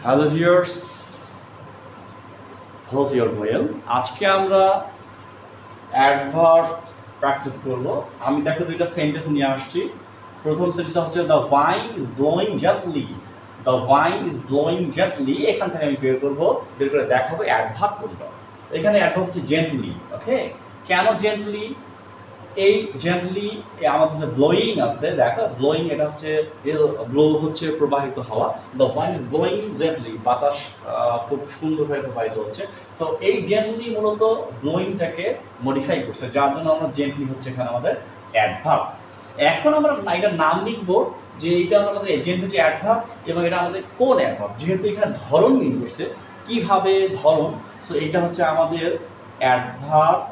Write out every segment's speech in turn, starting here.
Hello viewers, hope your well. আজকে আমরা adverb practice করব। আমি দেখো দুইটা সেন্টেন্স নিয়ে আসছি। প্রথম সেন্টেন্সটা হচ্ছে the wine is blowing gently. The wine is blowing gently, এখান থেকে আমি বের করে দেখাবো অ্যাডভার্ব কোনটা। এখানে অ্যাডভার্ব হচ্ছে জেন্টলি। ওকে, কেন জেন্টলি? এই জেন্টলি আমাদের যে ব্লোয়িং আছে, দেখো ব্লোয়িং এটা হচ্ছে ব্লো হচ্ছে প্রবাহিত হওয়া। The wine is blowing gently, বাতাস খুব সুন্দরভাবে প্রবাহিত হচ্ছে। তো এই জেন্টলি মূলত ব্লোয়িংটাকে মডিফাই করছে, যার জন্য আমরা জেন্টলি হচ্ছে এখানে আমাদের অ্যাডভার্ব। এখন আমরা এটার নাম লিখব যে এটা আমাদের এজেন্ট হচ্ছে অ্যাডভার্ব এবং এটা আমাদের কোন অ্যাডভার্ব, যেহেতু এখানে ধরন মিন করছে কিভাবে ধরন। সো এটা হচ্ছে আমাদের adverb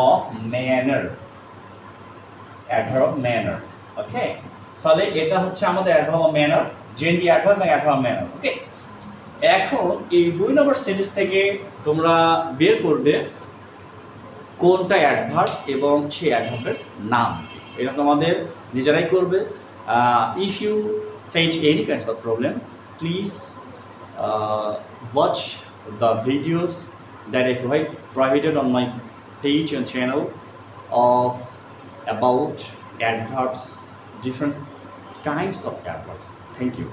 of manner, adverb of manner. ওকে, তাহলে এটা হচ্ছে আমাদের adverb of manner, জেন্ডি adverb এবং adverb of manner. ওকে, এখন এই 2 নম্বর সেন্টেন্স থেকে তোমরা বের করবে কোনটা অ্যাডভার্ব এবং সেই অ্যাডভার্বের নাম। এটা তোমাদের নিজেরাই করবে। If you face any kinds of problem, please watch the videos that I provided on my page and channel of about adverbs, different kinds of adverbs. Thank you.